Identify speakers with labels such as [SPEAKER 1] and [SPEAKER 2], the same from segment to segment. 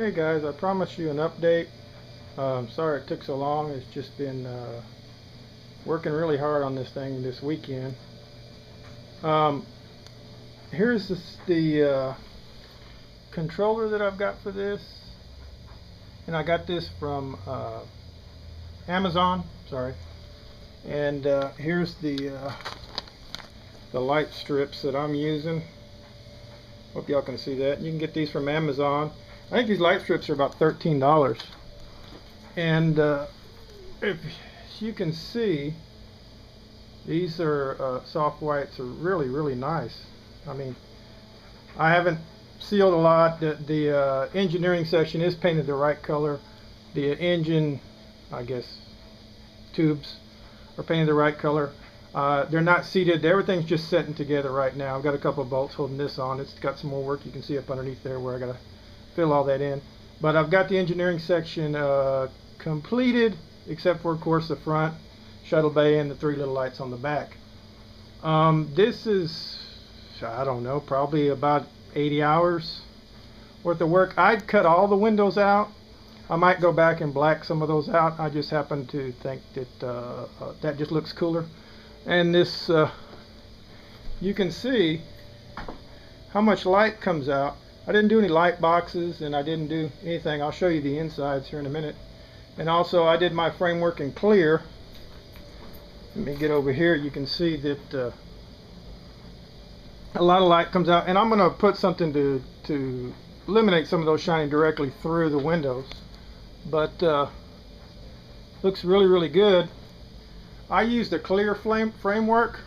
[SPEAKER 1] Okay guys, I promised you an update. Sorry it took so long. It's just been working really hard on this thing this weekend. Here's the controller that I've got for this, and I got this from Amazon. Sorry. And here's the light strips that I'm using. Hope y'all can see that. You can get these from Amazon. I think these light strips are about $13. And if you can see, these are soft whites, are really nice. I mean, I haven't sealed a lot. The engineering section is painted the right color. The engine, I guess, tubes are painted the right color. They're not seated. Everything's just setting together right now. I've got a couple of bolts holding this on. It's got some more work. You can see up underneath there where I got to fill all that in. But I've got the engineering section completed, except for, of course, the front shuttle bay and the 3 little lights on the back. This is, I don't know, probably about 80 hours worth of work. I'd cut all the windows out. I might go back and black some of those out. I just happen to think that that just looks cooler. And this, you can see how much light comes out. I didn't do any light boxes, and I didn't do anything. I'll show you the insides here in a minute. And also I did my framework in clear. Let me get over here. You can see that a lot of light comes out, and I'm going to put something to eliminate some of those shining directly through the windows. But looks really good. I used a clear framework.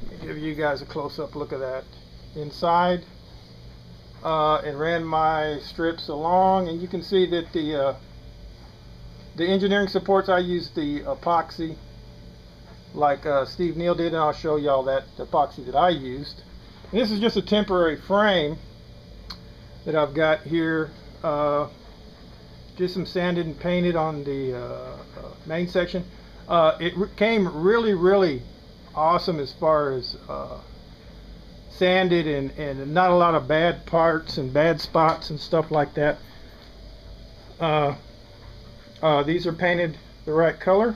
[SPEAKER 1] Let me give you guys a close-up look at that inside, and ran my strips along, and you can see that the engineering supports, I used the epoxy like Steve Neill did, and I'll show y'all that epoxy that I used. And this is just a temporary frame that I've got here. Just some sanded and painted on the main section. It came really awesome as far as sanded and not a lot of bad parts and bad spots and stuff like that. These are painted the right color,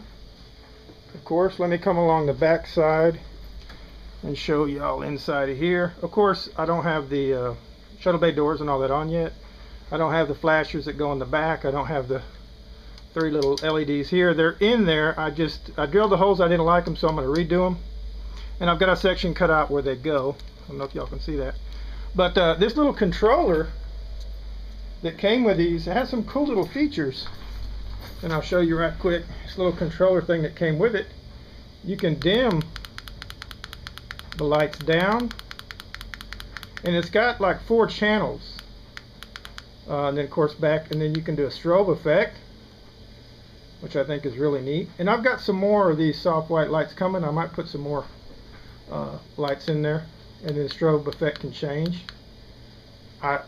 [SPEAKER 1] of course. Let me come along the back side and show y'all inside of here. Of course, I don't have the shuttle bay doors and all that on yet. I don't have the flashers that go in the back. I don't have the 3 little LEDs here. They're in there. I drilled the holes. I didn't like them, so I'm going to redo them. And I've got a section cut out where they go. I don't know if y'all can see that. But this little controller that came with these, it has some cool little features. And I'll show you right quick. This little controller thing that came with it. You can dim the lights down. And it's got like 4 channels. And then of course back, and then you can do a strobe effect, which I think is really neat. And I've got some more of these soft white lights coming. I might put some more lights in there, and then the strobe effect can change. I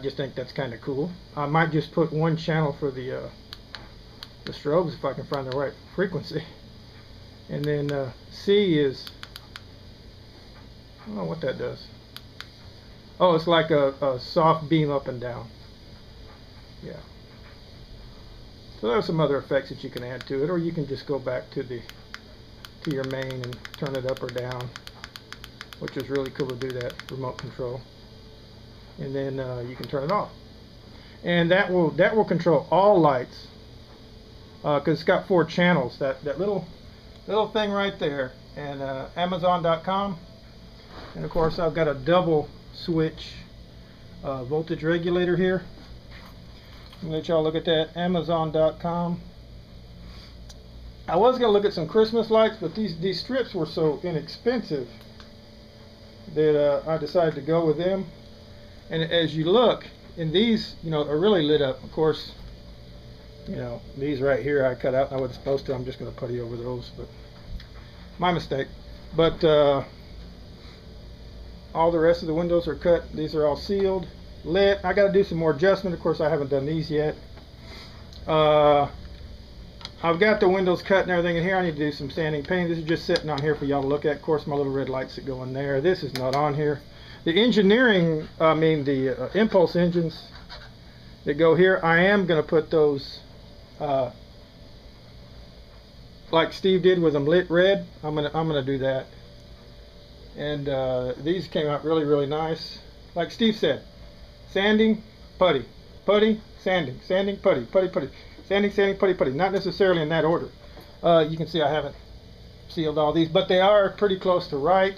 [SPEAKER 1] just think that's kind of cool. I might just put 1 channel for the strobes if I can find the right frequency. And then C is, I don't know what that does. Oh, it's like a soft beam up and down. Yeah. So there's some other effects that you can add to it, or you can just go back to your main and turn it up or down, which is really cool to do that, remote control. And then you can turn it off, and that will control all lights, because it's got 4 channels. That little thing right there, and Amazon.com, and of course I've got a double switch voltage regulator here. I'll let y'all look at that. Amazon.com. I was going to look at some Christmas lights, but these strips were so inexpensive that I decided to go with them. And as you look, and these, are really lit up. Of course, these right here I cut out, and I wasn't supposed to. I'm just going to putty over those, but my mistake. But all the rest of the windows are cut. These are all sealed, lit. I got to do some more adjustment. Of course, I haven't done these yet. I've got the windows cut and everything in here. I need to do some sanding, painting. This is just sitting on here for y'all to look at. Of course, my little red lights that go in there. This is not on here. The engineering, the impulse engines that go here. I am going to put those like Steve did with them lit red. I'm gonna do that. And these came out really, really nice. Like Steve said, sanding, putty, putty, sanding, sanding, putty, putty, putty, sanding, sanding, putty, putty. Not necessarily in that order. You can see I haven't sealed all these, but they are pretty close to right.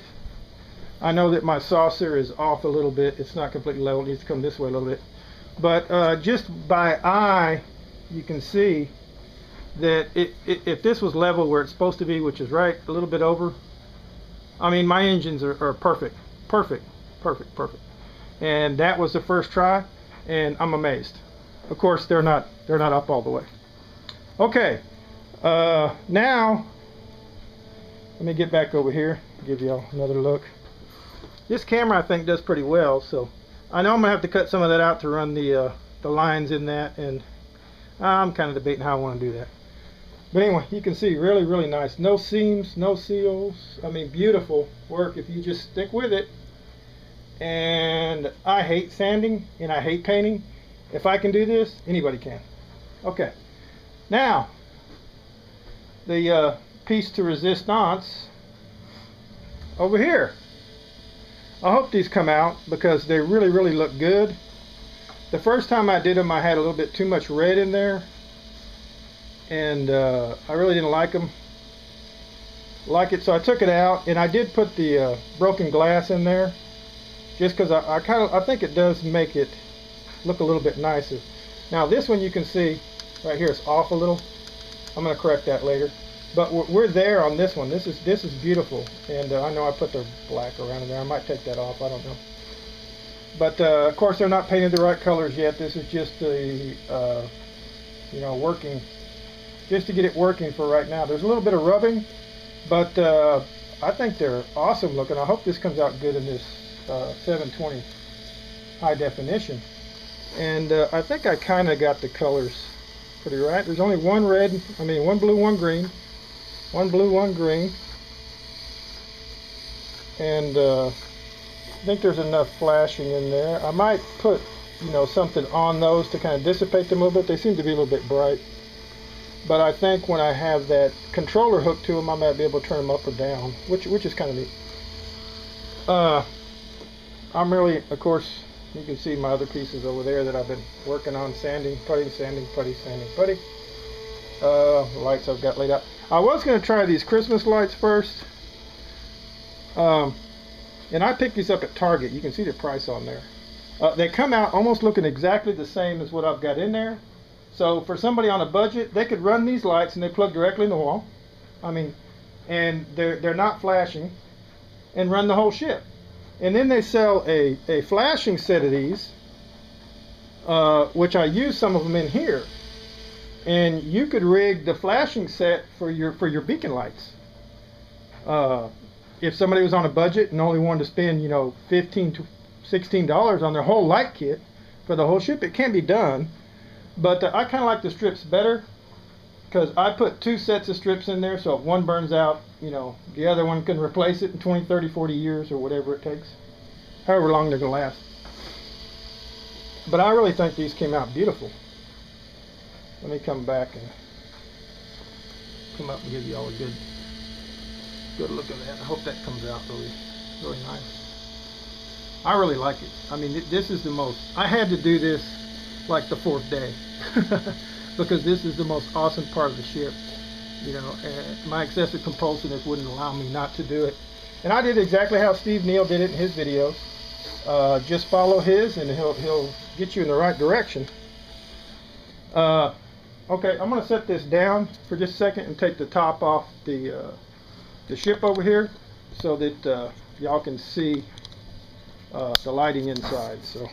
[SPEAKER 1] I know that my saucer is off a little bit. It's not completely level. It needs to come this way a little bit. But just by eye, you can see that if this was level where it's supposed to be, which is right a little bit over, I mean, my engines are perfect, perfect, perfect, perfect. And that was the first try, and I'm amazed. Of course, they're not up all the way. Okay, now let me get back over here, give y'all another look. This camera I think does pretty well, so I know I'm gonna have to cut some of that out to run the lines in that, and I'm kind of debating how I want to do that. But anyway, you can see really, really nice. No seams, no seals. I mean, beautiful work if you just stick with it. And I hate sanding and I hate painting. If I can do this, anybody can. Okay. Now, the piece de resistance over here. I hope these come out because they really, really look good. The first time I did them, I had a little bit too much red in there. And I really didn't like it, so I took it out, and I did put the broken glass in there, just because I think it does make it look a little bit nicer. Now this one you can see right here, it's off a little. I'm going to correct that later, but we're there on this one. This is beautiful, and I know I put the black around in there. I might take that off. I don't know. But of course they're not painted the right colors yet. This is just the working. Just to get it working for right now. There's a little bit of rubbing, but I think they're awesome looking. I hope this comes out good in this 720 high definition. And I think I kind of got the colors pretty right. There's only one blue, one green. One blue, one green. And I think there's enough flashing in there. I might put, something on those to kind of dissipate them a little bit. They seem to be a little bit bright. But I think when I have that controller hooked to them, I might be able to turn them up or down, which is kind of neat. I'm really, of course, you can see my other pieces over there that I've been working on, sanding, putty, sanding, putty, sanding, putty. Lights I've got laid out. I was going to try these Christmas lights first. And I picked these up at Target. You can see the price on there. They come out almost looking exactly the same as what I've got in there. So for somebody on a budget, they could run these lights and they plug directly in the wall. I mean, and they're not flashing, and run the whole ship. And then they sell a flashing set of these, which I use some of them in here. And you could rig the flashing set for your beacon lights. If somebody was on a budget and only wanted to spend, $15 to $16 on their whole light kit for the whole ship, it can be done. But I kind of like the strips better because I put two sets of strips in there, so if one burns out, the other one can replace it in 20, 30, 40 years or whatever it takes, however long they're going to last. But I really think these came out beautiful. Let me come back and come up and give you all a good look at that. I hope that comes out really, really nice. I really like it. I mean, this is the most, I had to do this like the fourth day because this is the most awesome part of the ship, and my excessive compulsiveness wouldn't allow me not to do it. And I did exactly how Steve Neill did it in his videos. Just follow his and he'll get you in the right direction. Okay, I'm going to set this down for just a second and take the top off the ship over here so that y'all can see the lighting inside. So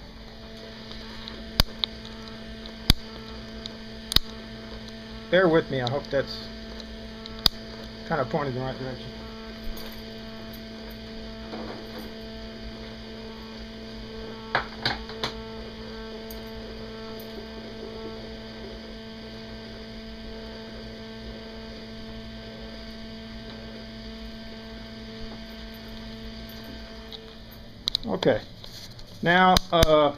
[SPEAKER 1] bear with me. I hope that's kind of pointed in the right direction. Okay, now I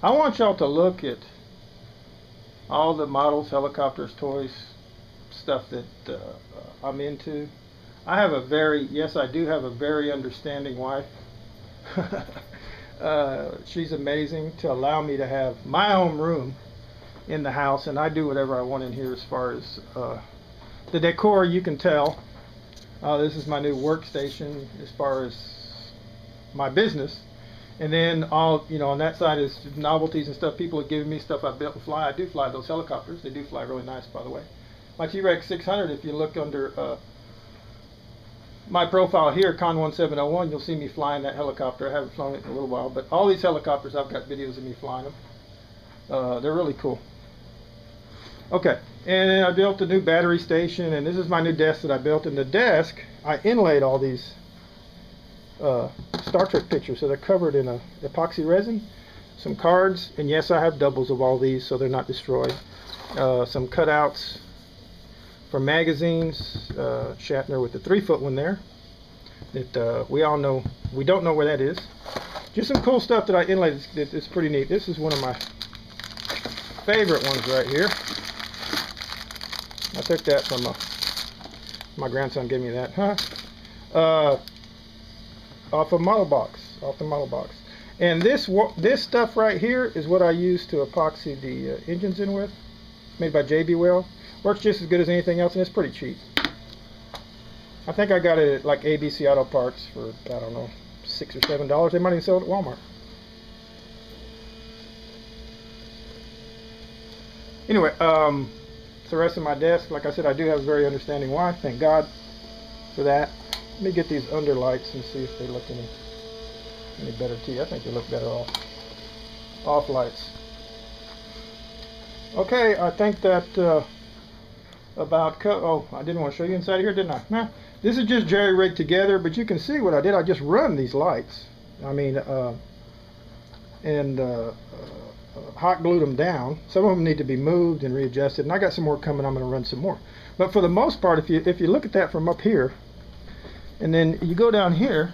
[SPEAKER 1] want y'all to look at all the models, helicopters, toys, stuff that I'm into. I have a very, yes, I do have a very understanding wife. She's amazing to allow me to have my own room in the house, and I do whatever I want in here as far as the decor. You can tell this is my new workstation as far as my business. And then all, you know, on that side is novelties and stuff. People are giving me stuff I built and fly. I do fly those helicopters. They do fly really nice, by the way. My T-Rex 600, if you look under my profile here, Con 1701, you'll see me flying that helicopter. I haven't flown it in a little while, but all these helicopters, I've got videos of me flying them. They're really cool. Okay, and I built a new battery station, and this is my new desk that I built. In the desk, I inlaid all these Star Trek pictures, so they're covered in a epoxy resin, some cards, and yes, I have doubles of all these so they're not destroyed, some cutouts for magazines, Shatner with the 3-foot one there that we all know, we don't know where that is. Just some cool stuff that I inlaid. It's pretty neat. This is one of my favorite ones right here. I took that from my grandson gave me that, off the model box. And this stuff right here is what I use to epoxy the engines in with. Made by JB Weld. Works just as good as anything else, and it's pretty cheap. I think I got it at like ABC Auto Parts for, I don't know, $6 or $7. They might even sell it at Walmart. Anyway, it's the rest of my desk. Like I said, I do have a very understanding wife. Thank God for that. Let me get these under lights and see if they look any better to you. I think they look better off lights. Okay, I think that oh, I didn't want to show you inside of here, didn't I? Nah, this is just jerry rigged together, but you can see what I did. I just run these lights. I mean, hot glued them down. Some of them need to be moved and readjusted, and I got some more coming. I'm going to run some more. But for the most part, if you look at that from up here, and then you go down here,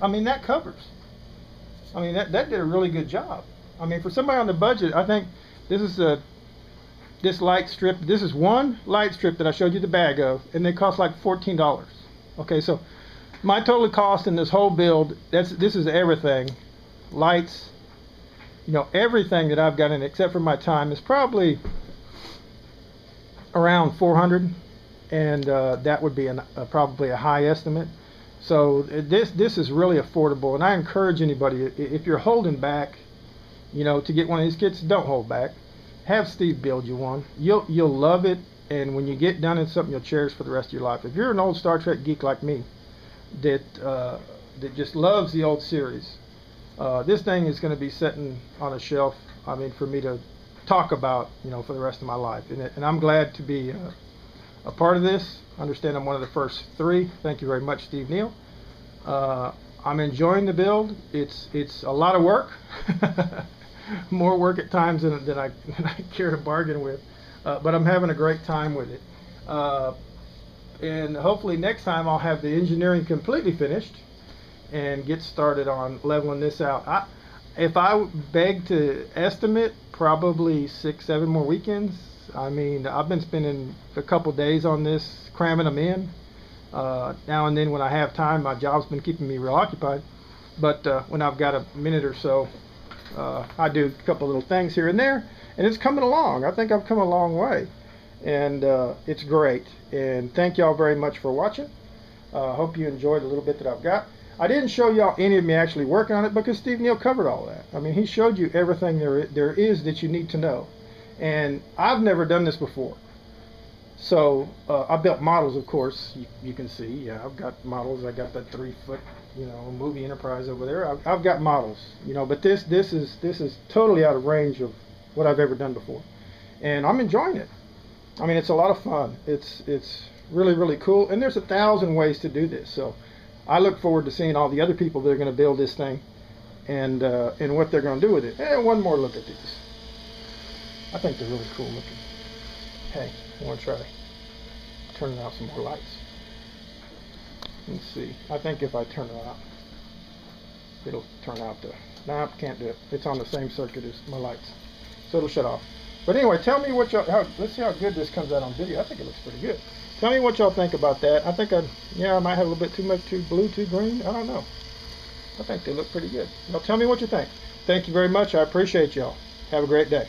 [SPEAKER 1] I mean, that covers. I mean, that did a really good job. I mean, for somebody on the budget, I think this is this light strip. This is one light strip that I showed you the bag of, and they cost like $14. Okay, so my total cost in this whole build, this is everything, lights, you know, everything that I've got in it, except for my time, is probably around $400, and that would be probably a high estimate. So this is really affordable, and I encourage anybody, if you're holding back, you know, to get one of these kits, don't hold back. Have Steve build you one. You'll love it, and when you get done, it's something you'll cherish for the rest of your life. If you're an old Star Trek geek like me, that just loves the old series, this thing is going to be sitting on a shelf. I mean, for me to talk about, you know, for the rest of my life, and I'm glad to be a part of this. I understand I'm one of the first 3. Thank you very much, Steve Neill. I'm enjoying the build. It's a lot of work. More work at times than I care to bargain with, but I'm having a great time with it, and hopefully next time I'll have the engineering completely finished and get started on leveling this out. If I beg to estimate, probably 6-7 more weekends. I mean, I've been spending a couple days on this, cramming them in. Now and then when I have time, my job's been keeping me real occupied, but when I've got a minute or so, I do a couple little things here and there, and it's coming along. I think I've come a long way, and it's great. And thank y'all very much for watching. Hope you enjoyed a little bit that I've got. I didn't show y'all any of me actually working on it because Steve Neill covered all that. I mean, he showed you everything there is that you need to know, and I've never done this before. So I built models, of course. You can see, yeah, I've got models. I got that 3-foot, you know, movie Enterprise over there. I've got models, you know, but this is totally out of range of what I've ever done before, and I'm enjoying it. I mean, it's a lot of fun. It's really, really cool, and there's 1,000 ways to do this. So I look forward to seeing all the other people that are going to build this thing, and what they're going to do with it. And one more look at these. I think they're really cool looking. Hey, I want to try turning out some more lights. Let's see. I think if I turn it out, it'll turn out the... Nah, can't do it. It's on the same circuit as my lights, so it'll shut off. But anyway, tell me what y'all, let's see how good this comes out on video. I think it looks pretty good. Tell me what y'all think about that. I think I might have a little bit too much, too blue, too green. I don't know. I think they look pretty good. Now tell me what you think. Thank you very much. I appreciate y'all. Have a great day.